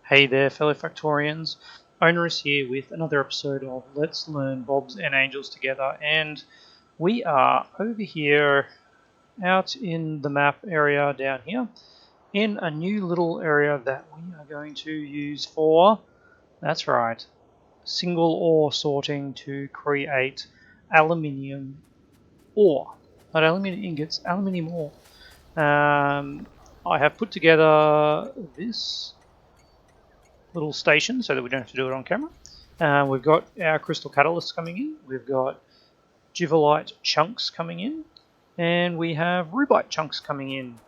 Hey there, fellow Factorians. Onerous here with another episode of Let's Learn Bobs and Angels Together, and we are over here out in the map area down here in a new little area that we are going to use for, that's right, single ore sorting to create aluminium ore. Not aluminium ingots, aluminium ore. I have put together this little station so that we don't have to do it on camera. We've got our crystal catalysts coming in, we've got jivolite chunks coming in, and we have Rubyte chunks coming in.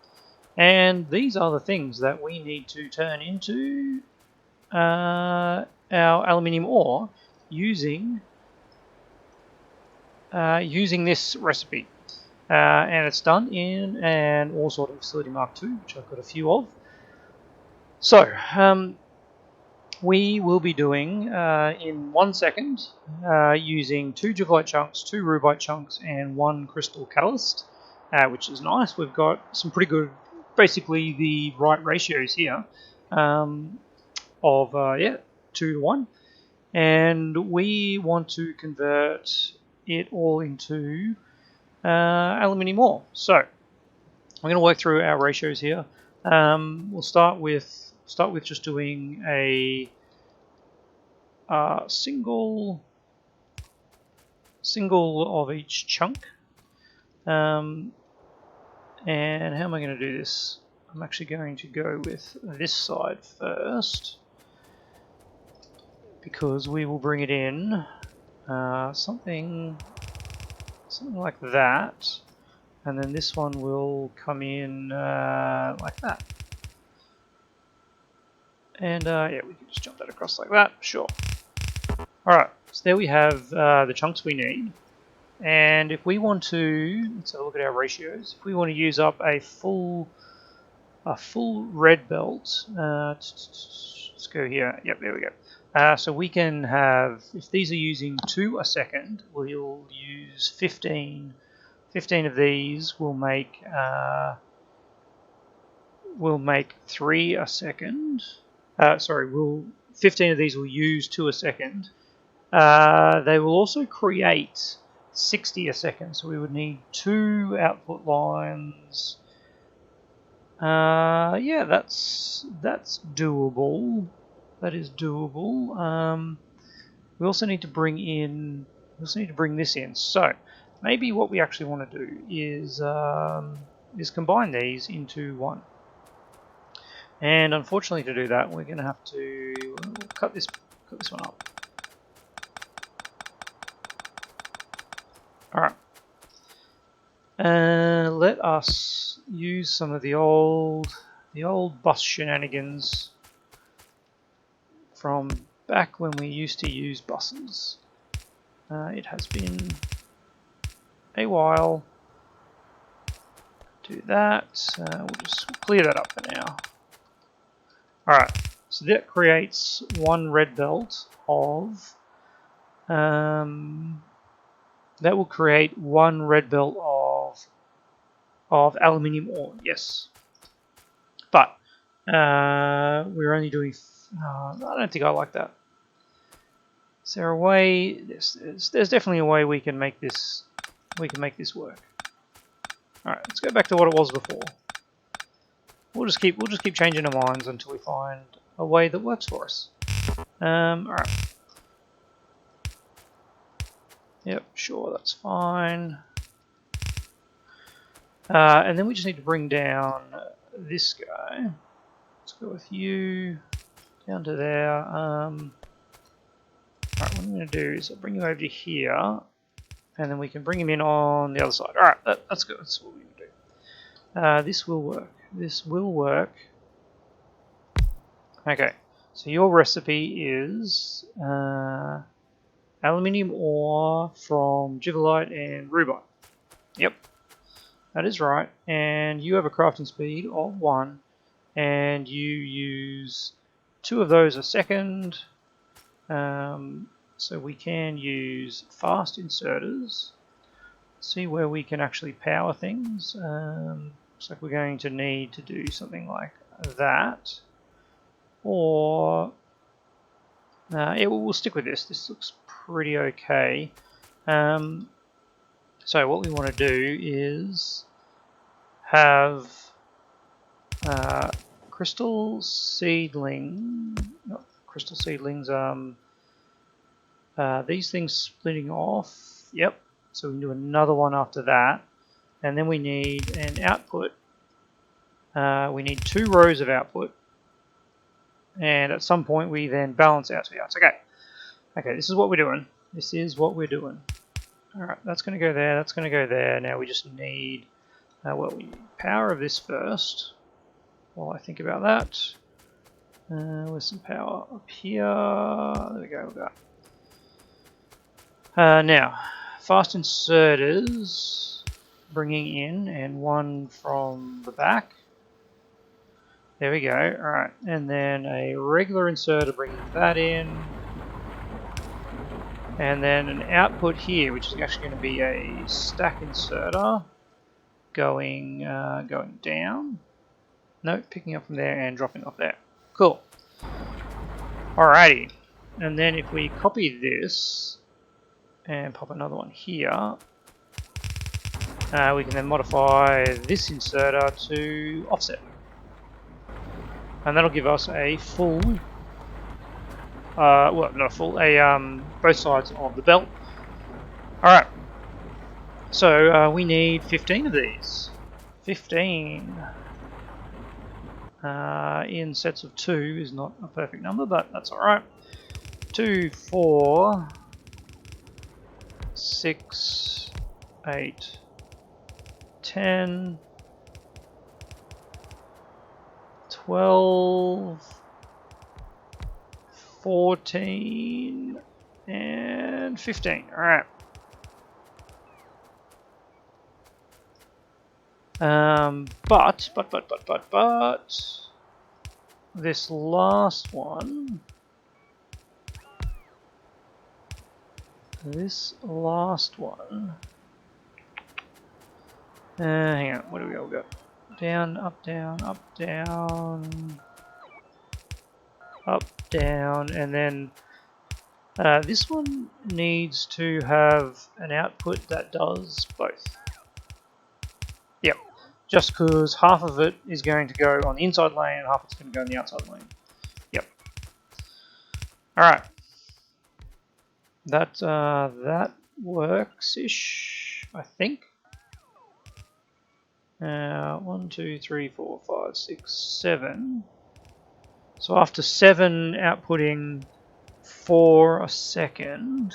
And these are the things that we need to turn into our aluminium ore using this recipe. And it's done in an ore sorting facility Mark II, which I've got a few of. So, we will be doing in 1 second using 2 jivolite chunks, 2 Rubyte chunks, and 1 crystal catalyst, which is nice. We've got some pretty good, basically the right ratios here of 2 to 1, and we want to convert it all into aluminium ore. So I'm going to work through our ratios here. We'll start with just doing a single of each chunk. And how am I going to do this? I'm actually going to go with this side first, because we will bring it in something like that, and then this one will come in like that. And yeah, we can just jump that across like that, sure. Alright, so there we have the chunks we need. And if we want to, let's have a look at our ratios. If we want to use up a full red belt, let's go here. Yep, there we go. So we can have, if these are using 2 a second, we'll use 15. 15 of these will make 3 a second. 15 of these will use 2 a second. They will also create 60 a second, so we would need 2 output lines. Yeah, that's doable. That is doable. We also need to bring this in. So maybe what we actually want to do is combine these into one. And unfortunately, to do that, we're going to have to cut this one up. All right. Let us use some of the old bus shenanigans from back when we used to use buses. It has been a while. Do that. We'll just clear that up for now. Alright, so that creates 1 red belt of, that will create 1 red belt of aluminium ore, yes. But, we're only doing, I don't think I like that. Is there a way, there's definitely a way we can make this work. Alright, let's go back to what it was before. We'll just keep changing our minds until we find a way that works for us. Alright. Yep, sure, that's fine. And then we just need to bring down this guy. Let's go with you down to there. Alright, what I'm going to do is I'll bring you over to here, and then we can bring him in on the other side. Alright, that's good. That's what we're going to do. This will work. This will work. Okay, so your recipe is aluminium ore from jivolite and Rubyte. Yep, that is right. And you have a crafting speed of 1, and you use 2 of those a second. So we can use fast inserters. See where we can actually power things. Looks like we're going to need to do something like that. or yeah, we'll stick with this. This looks pretty okay. So what we want to do is have crystal seedlings. These things splitting off. Yep. So we can do another one after that, and then we need an output. We need 2 rows of output, and at some point we then balance out to the outs. Okay, this is what we're doing. This is what we're doing. Alright, that's going to go there, that's going to go there. Now we just need, well, we need power of this first, while I think about that. With some power up here. There we go, now, fast inserters, bringing in, and one from the back. There we go, alright, and then a regular inserter bringing that in, and then an output here, which is actually going to be a stack inserter going down. No, picking up from there and dropping off there. Cool. Alrighty, and then if we copy this and pop another one here, we can then modify this inserter to offset. And that'll give us a full, well, not a full, both sides of the belt. Alright, so we need 15 of these. 15 in sets of 2 is not a perfect number, but that's alright. 2, 4, 6, 8, 10, 12, 14, and 15. Alright. But this last one, hang on, where do we all go? Down, up, down, up, down, up, down, and then this one needs to have an output that does both. Yep, just because half of it is going to go on the inside lane and half it's going to go on the outside lane. Yep. Alright. That works-ish, I think. 1, 2, 3, 4, 5, 6, 7. So after 7 outputting for a second,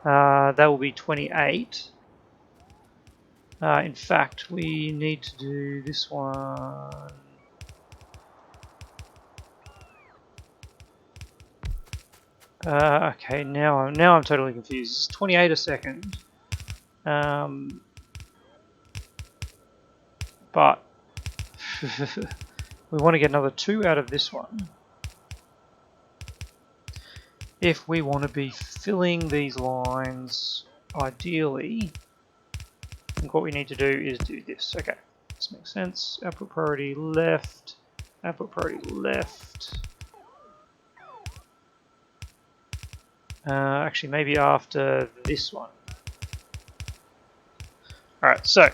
that will be 28. In fact, we need to do this one. Okay, now I'm totally confused. It's 28 a second. But we want to get another 2 out of this one if we want to be filling these lines ideally. I think what we need to do is do this. Okay, this makes sense. Output priority left, output priority left. Actually, maybe after this one. Alright, so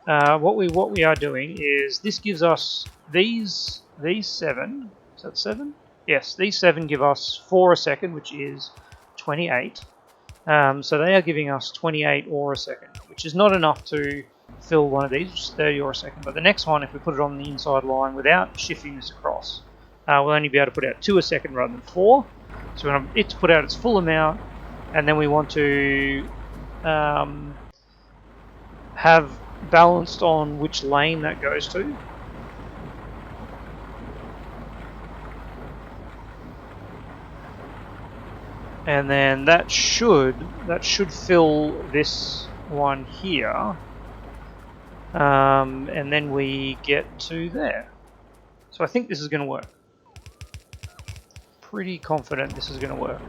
what we are doing is this gives us these 7. Is that 7? Yes, these 7 give us 4 a second, which is 28. So they are giving us 28 ore a second, which is not enough to fill one of these, which is 30 ore a second. But the next one, if we put it on the inside line without shifting this across, we'll only be able to put out 2 a second rather than 4. So we want it to put out its full amount, and then we want to have balanced on which lane that goes to. And then that should fill this one here, and then we get to there. So I think this is going to work. Pretty confident this is going to work.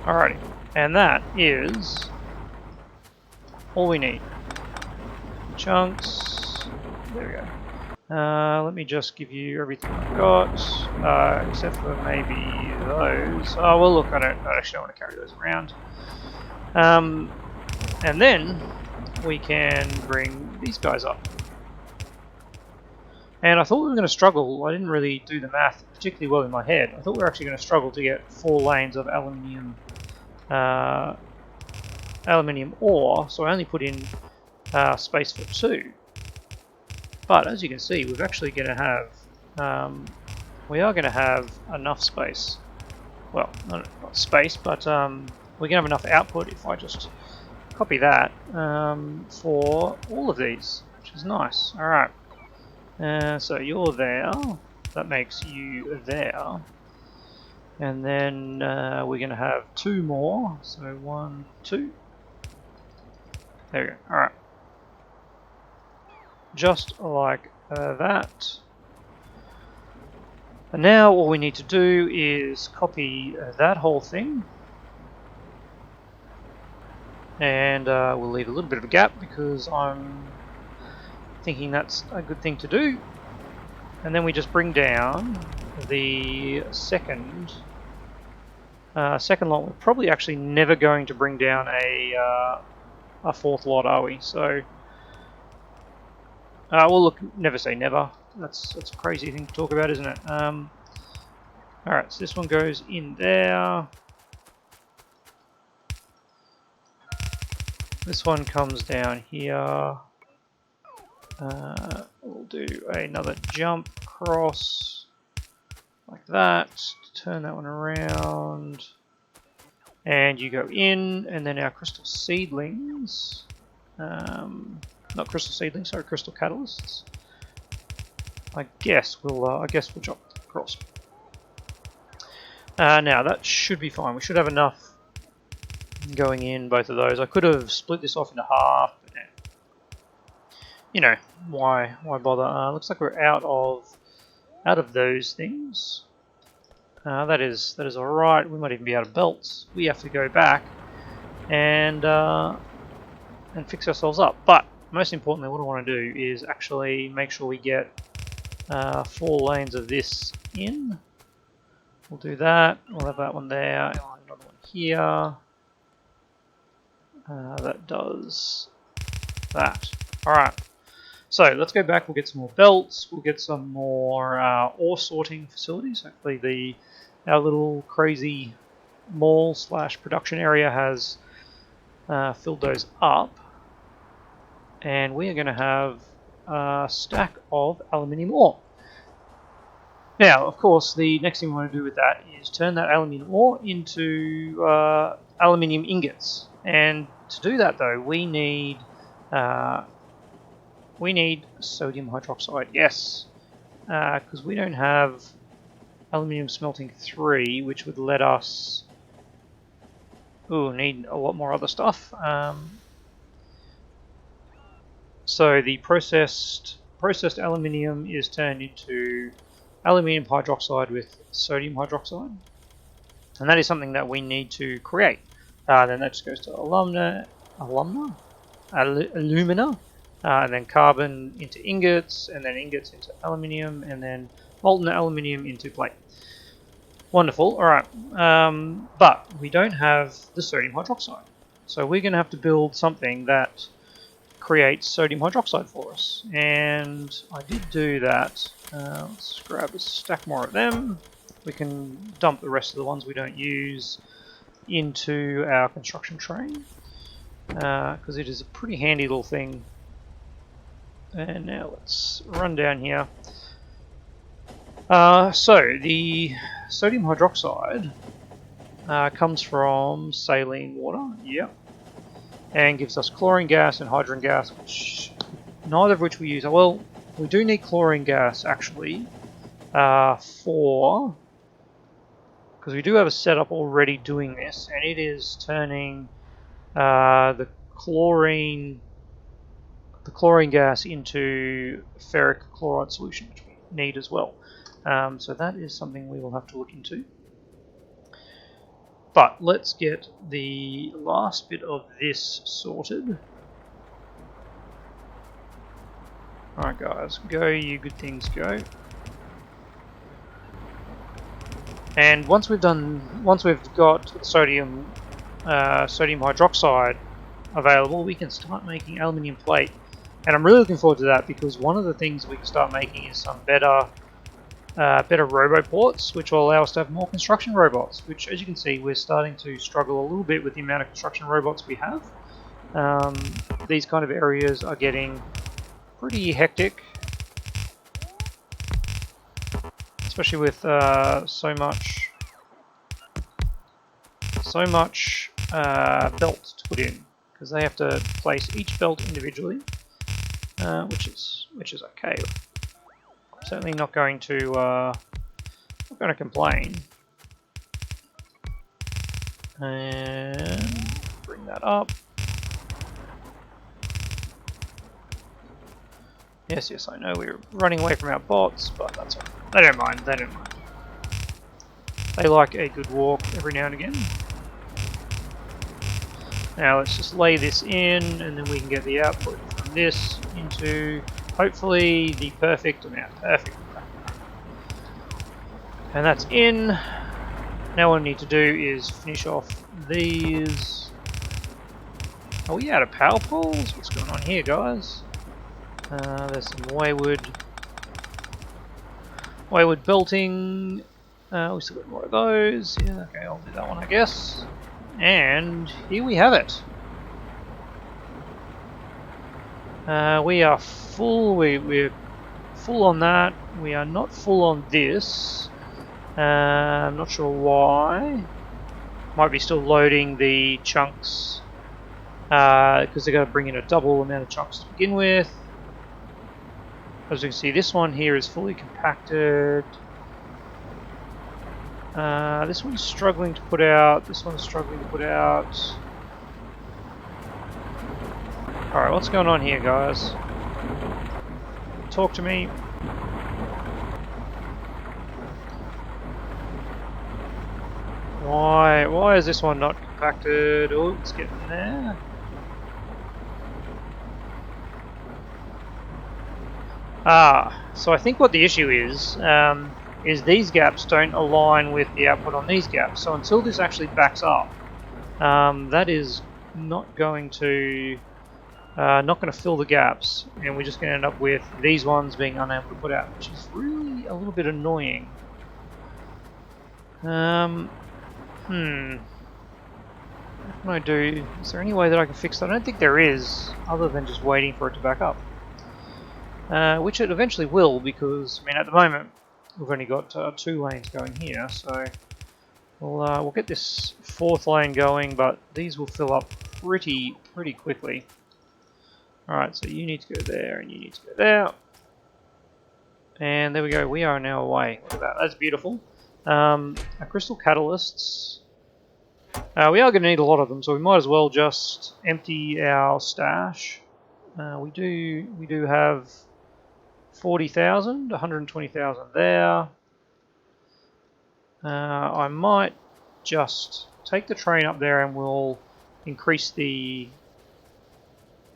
Alrighty, and that is all we need. Chunks, There we go. Let me just give you everything I've got, except for maybe those. Oh, well, look, I actually don't want to carry those around. And then we can bring these guys up. And I thought we were going to struggle. I didn't really do the math particularly well in my head. I thought we were actually going to struggle to get 4 lanes of aluminium ore, so I only put in space for 2. But as you can see, we're actually going to have, we are going to have enough space. Well, not space, but we're going to have enough output if I just copy that for all of these, which is nice. All right. So you're there. That makes you there. And then we're going to have 2 more. So 1, 2. There we go. All right. Just like that. And now all we need to do is copy that whole thing. And we'll leave a little bit of a gap because I'm thinking that's a good thing to do. And then we just bring down the second lot. We're probably actually never going to bring down a 4th lot, are we? So, well, look, never say never. That's a crazy thing to talk about, isn't it? All right, so this one goes in there. This one comes down here. We'll do another jump across like that to turn that one around. And you go in, and then our crystal seedlings, not crystal seedlings, sorry, crystal catalysts. I guess we'll jump across. Now that should be fine. We should have enough going in both of those. I could have split this off into half, but you know, why bother? Looks like we're out of those things. That is all right. We might even be out of belts. We have to go back and fix ourselves up. But most importantly, what I want to do is actually make sure we get 4 lanes of this in. We'll do that. We'll have that one there. And I'll have another one here. That does that. All right. So let's go back. We'll get some more belts. We'll get some more ore sorting facilities. Hopefully our little crazy mall / production area has filled those up. And we are going to have a stack of aluminium ore. Now, of course, the next thing we want to do with that is turn that aluminium ore into aluminium ingots. And to do that, though, we need sodium hydroxide. Yes, because we don't have aluminium smelting 3, which would let us need a lot more other stuff. So the processed aluminium is turned into aluminium hydroxide with sodium hydroxide, and that is something that we need to create. Then that just goes to alumina, and then carbon into ingots, and then ingots into aluminium, and then molten aluminium into plate. Wonderful. All right, but we don't have the sodium hydroxide, so we're going to have to build something that creates sodium hydroxide for us. And I did do that. Let's grab a stack more of them. We can dump the rest of the ones we don't use into our construction train, because it is a pretty handy little thing. And now let's run down here. So the sodium hydroxide comes from saline water, and gives us chlorine gas and hydrogen gas, which neither of which we use. Well, we do need chlorine gas actually, because we do have a setup already doing this, and it is turning the chlorine gas into ferric chloride solution, which we need as well. So that is something we will have to look into. But let's get the last bit of this sorted. Alright guys, go you good things, go. And once we've got sodium hydroxide available, we can start making aluminium plate. And I'm really looking forward to that because one of the things we can start making is some better roboports, which will allow us to have more construction robots, which, as you can see, we're starting to struggle a little bit with the amount of construction robots we have. These kind of areas are getting pretty hectic, especially with so much belt to put in, because they have to place each belt individually, which is okay. I'm certainly not going to complain. And bring that up. Yes, I know we're running away from our bots, but that's alright. They don't mind. They like a good walk every now and again. Now let's just lay this in, and then we can get the output from this into, hopefully, the perfect amount. Perfect. And that's in. Now what I need to do is finish off these. Are we out of power poles? What's going on here, guys? There's some wayward belting. We still got more of those. Yeah, okay, I'll do that one, I guess. And here we have it. We are full. We're full on that. We are not full on this. I'm not sure why. Might be still loading the chunks because they're going to bring in a double amount of chunks to begin with. As you can see, this one here is fully compacted. This one's struggling to put out. This one's struggling to put out. Alright, what's going on here, guys? Talk to me. Why is this one not compacted? Oh, it's getting there. So I think what the issue is these gaps don't align with the output on these gaps. So until this actually backs up, that is not going to fill the gaps, and we're just going to end up with these ones being unable to put out, which is really a little bit annoying. What can I do? Is there any way that I can fix that? I don't think there is, other than just waiting for it to back up. Which it eventually will, because, I mean, at the moment, we've only got 2 lanes going here, so we'll get this 4th lane going, but these will fill up pretty quickly. Alright, so you need to go there, and you need to go there. And there we go, we are now away. Look at that, that's beautiful. Our crystal catalysts, we are going to need a lot of them, so we might as well just empty our stash. We do have 40,000, 120,000 there. I might just take the train up there and we'll increase the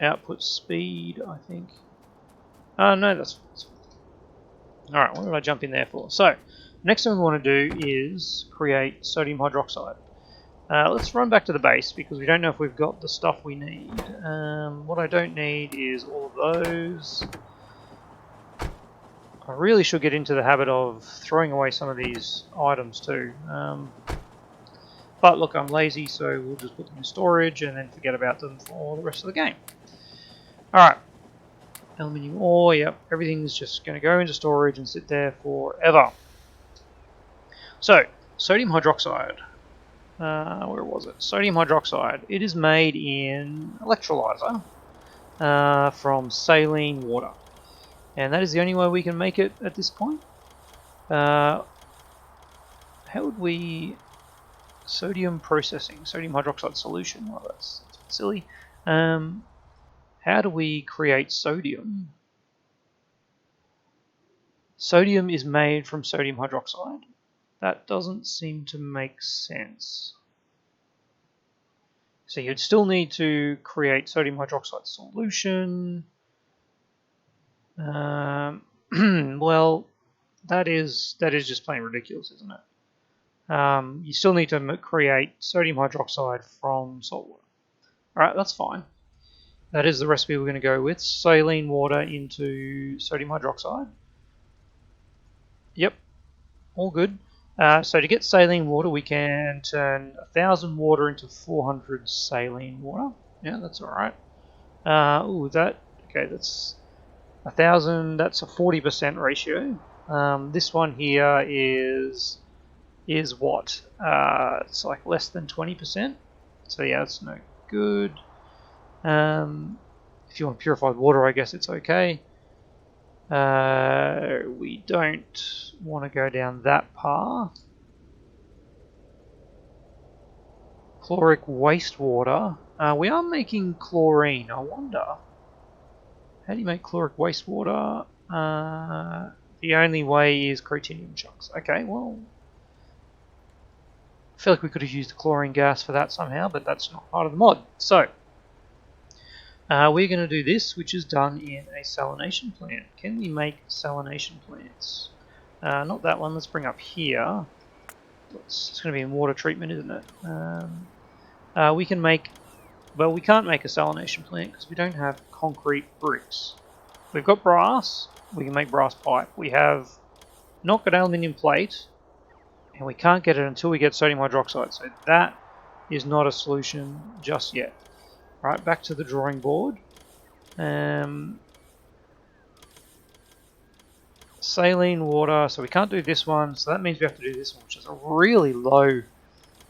output speed, I think. No, that's alright, what did I jump in there for? So, next thing we want to do is create sodium hydroxide. Let's run back to the base because we don't know if we've got the stuff we need. What I don't need is all of those. I really should get into the habit of throwing away some of these items too. But look, I'm lazy, so we'll just put them in storage and then forget about them for the rest of the game. Alright. Aluminium ore, yep, everything's just going to go into storage and sit there forever. So, sodium hydroxide. Where was it? Sodium hydroxide. It is made in electrolyzer from saline water. And that is the only way we can make it at this point. How would we... Sodium processing, sodium hydroxide solution. Well, that's silly. How do we create sodium? Sodium is made from sodium hydroxide. That doesn't seem to make sense. So you'd still need to create sodium hydroxide solution. Well, that is just plain ridiculous, isn't it? You still need to create sodium hydroxide from salt water. Alright, that's fine. That is the recipe we're going to go with. Saline water into sodium hydroxide. Yep, all good. So to get saline water, we can turn 1,000 water into 400 saline water. Yeah, that's alright. Okay, that's 1,000, that's a 40% ratio. This one here is what? It's like less than 20%. So yeah, that's no good. If you want purified water, I guess it's okay. We don't want to go down that path. Chloric wastewater. We are making chlorine. I wonder. How do you make chloric wastewater? The only way is chromatium chunks. Okay, well, I feel like we could have used the chlorine gas for that somehow, but that's not part of the mod. So, we're going to do this, which is done in a salination plant. Can we make salination plants? Not that one. Let's bring up here. It's going to be in water treatment, isn't it? We can make... Well, we can't make a salination plant because we don't have concrete bricks. We've got brass. We can make brass pipe. We have not got aluminium plate, and we can't get it until we get sodium hydroxide. So that is not a solution just yet. Right, back to the drawing board. Saline water. So we can't do this one. So that means we have to do this one, which is a really low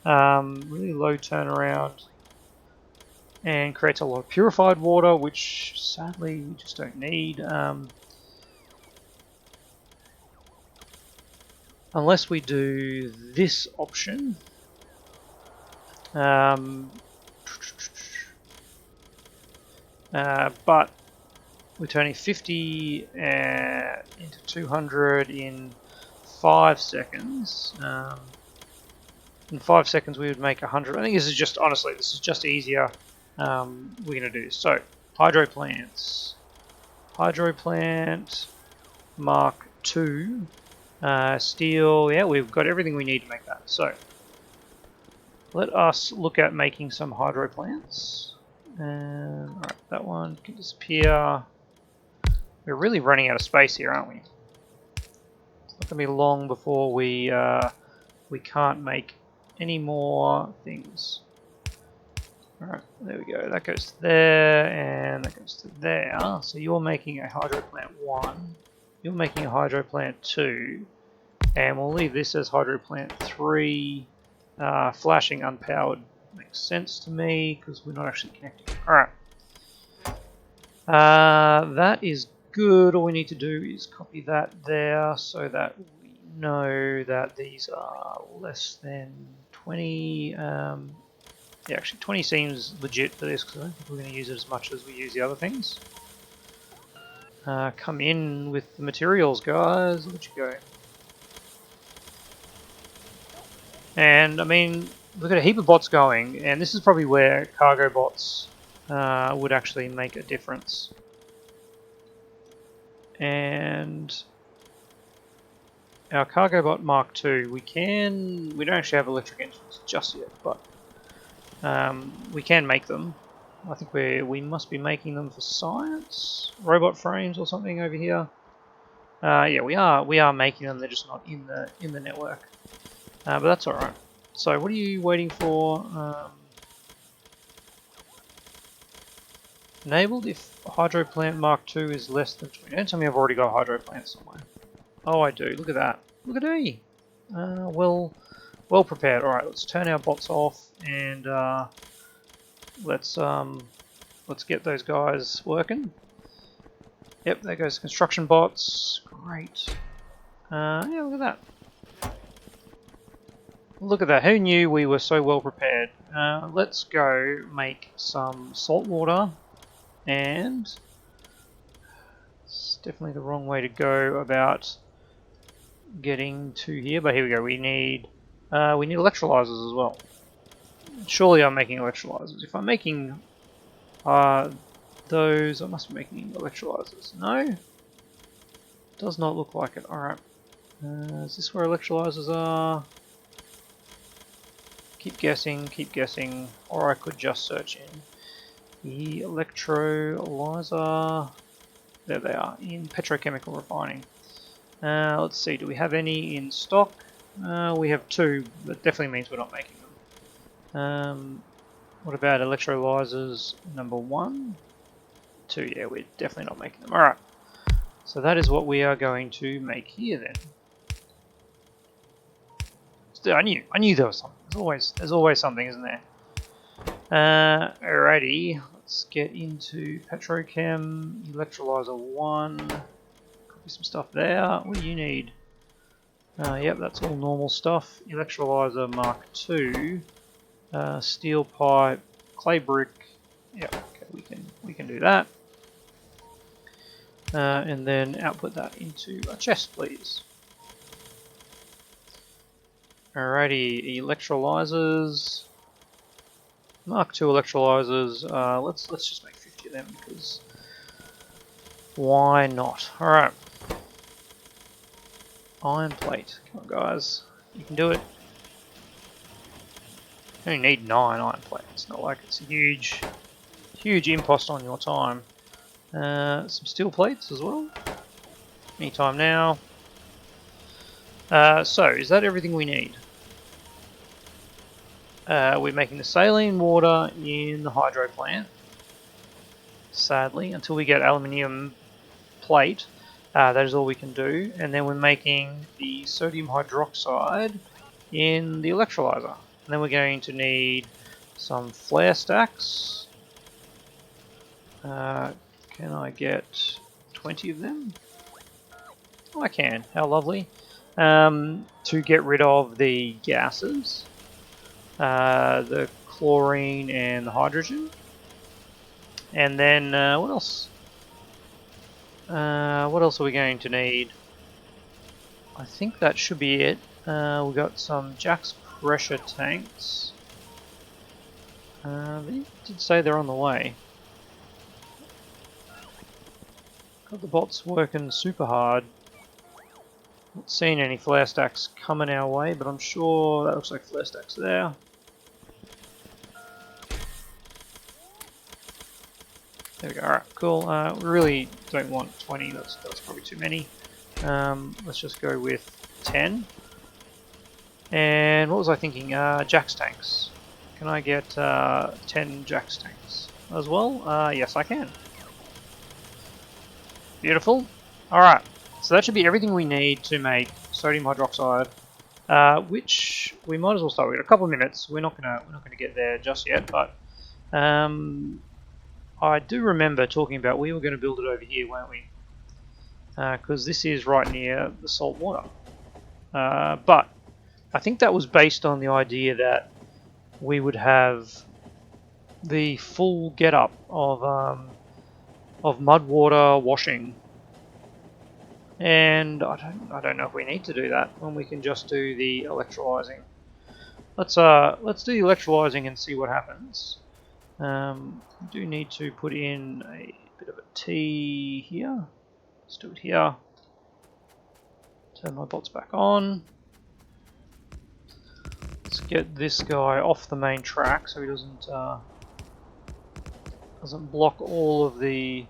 turnaround. And creates a lot of purified water, which sadly we just don't need. Unless we do this option. But we're turning 50 into 200 in 5 seconds. In 5 seconds we would make 100. I think this is just, honestly, this is just easier. We're going to do this. So, hydro plants. Hydro plant Mark II. Steel. Yeah, we've got everything we need to make that. So, let us look at making some hydro plants. Alright, that one can disappear. We're really running out of space here, aren't we? It's not going to be long before we can't make any more things. Alright, there we go. That goes to there, and that goes to there. So you're making a hydro plant 1. You're making a hydro plant 2. And we'll leave this as hydro plant 3. Flashing unpowered makes sense to me, because we're not actually connecting. Alright. That is good. All we need to do is copy that there, so that we know that these are less than 20. Yeah, actually 20 seems legit for this, because I don't think we're going to use it as much as we use the other things. Come in with the materials, guys. Look at you go. And, I mean, we've got a heap of bots going, and this is probably where cargo bots would actually make a difference. And our cargo bot Mark II, we don't actually have electric engines just yet, but we can make them. I think we must be making them for science. Robot frames or something over here. Yeah, we are making them. They're just not in the network. But that's all right. So what are you waiting for? Enabled if hydro plant Mark II is less than 20. Don't tell me I've already got a hydro plant somewhere. Oh, I do. Look at that. Look at me. Well prepared. All right, let's turn our bots off and let's get those guys working. Yep, there goes construction bots. Great. Yeah, look at that. Look at that. Who knew we were so well prepared? Let's go make some salt water, and it's definitely the wrong way to go about getting to here. But here we go. We need electrolyzers as well. Surely I'm making electrolyzers. If I'm making those, I must be making electrolyzers. No? Does not look like it. Alright. Is this where electrolyzers are? Keep guessing. Or I could just search in the electrolyzer. There they are, in petrochemical refining. Let's see, do we have any in stock? We have 2. That definitely means we're not making them. What about electrolyzers number 1? 2, yeah, we're definitely not making them. Alright, so that is what we are going to make here then. Still, I knew there was something. There's always something, isn't there? Alrighty, let's get into petrochem, electrolyzer 1. Copy some stuff there. What do you need? Yep, that's all normal stuff. Electrolyzer Mark II, steel pipe, clay brick. Yep, okay, we can do that. And then output that into a chest, please. Alrighty, electrolyzers. Mark II electrolyzers. Let's just make 50 of them because why not? Alright. Iron plate. Come on, guys. You can do it. You only need 9 iron plates. It's not like it's a huge impost on your time. Some steel plates as well. Anytime now. So, is that everything we need? We're making the saline water in the hydro plant. Sadly, until we get aluminium plate. That is all we can do. And then we're making the sodium hydroxide in the electrolyzer. And then we're going to need some flare stacks. Can I get 20 of them? Oh, I can. How lovely. To get rid of the gases. The chlorine and the hydrogen. And then, what else? What else are we going to need? I think that should be it. We've got some Jack's pressure tanks. They did say they're on the way. Got the bots working super hard. Not seeing any flare stacks coming our way, but I'm sure that looks like flare stacks there. There we go. Alright, cool. We really don't want 20. That's probably too many. Let's just go with 10. And what was I thinking? Jack's tanks. Can I get 10 Jack's tanks as well? Yes, I can. Beautiful. Alright, so that should be everything we need to make sodium hydroxide, which we might as well start with. We've got a couple of minutes. We're not gonna get there just yet, but I do remember talking about we were going to build it over here, weren't we? Because this is right near the salt water. But I think that was based on the idea that we would have the full get-up of mud water washing, and I don't know if we need to do that when we can just do the electrolyzing. Let's do the electrolyzing and see what happens. We do need to put in a bit of a T here. Let's do it here. Turn my bots back on. Let's get this guy off the main track so he doesn't block all of the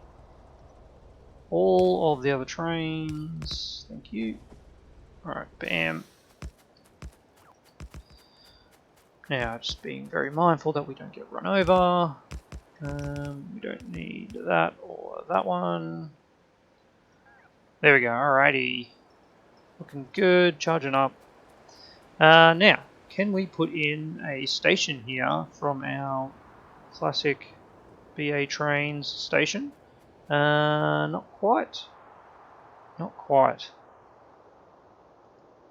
other trains. Thank you. Alright, bam. Now, just being very mindful that we don't get run over. We don't need that or that one. There we go, alrighty. Looking good, charging up. Now, can we put in a station here from our classic BA trains station? Not quite. Not quite.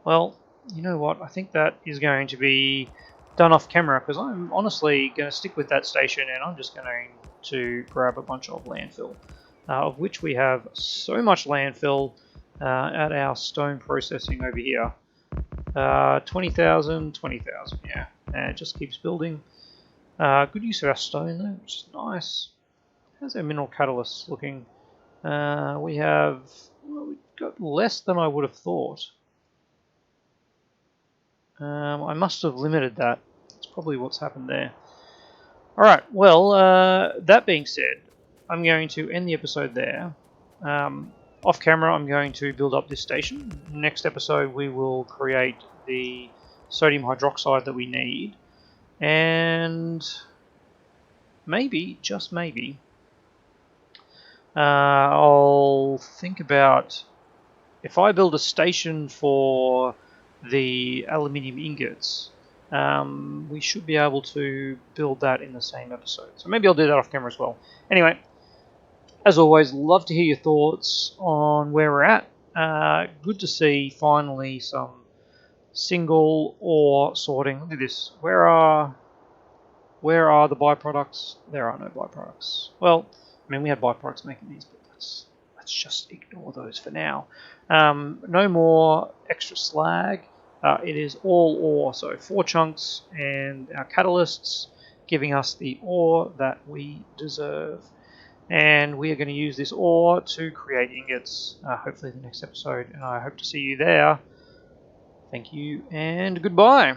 Well, you know what? I think that is going to be done off camera because I'm honestly going to stick with that station and I'm just going to grab a bunch of landfill, of which we have so much landfill at our stone processing over here. 20,000, 20,000, yeah. And it just keeps building. Good use of our stone though, which is nice. How's our mineral catalyst looking? We have, well, we got less than I would have thought. I must have limited that. That's probably what's happened there. Alright, well, that being said, I'm going to end the episode there. Off camera, I'm going to build up this station. Next episode, we will create the sodium hydroxide that we need. And maybe, just maybe, I'll think about if I build a station for the aluminium ingots, we should be able to build that in the same episode. So maybe I'll do that off camera as well. Anyway, as always, love to hear your thoughts on where we're at. Good to see finally some single ore sorting. Look at this. Where are the byproducts? There are no byproducts. Well, I mean, we had byproducts making these, but let's just ignore those for now. No more extra slag. It is all ore, so 4 chunks and our catalysts giving us the ore that we deserve. And we are going to use this ore to create ingots, hopefully in the next episode, and I hope to see you there. Thank you and goodbye.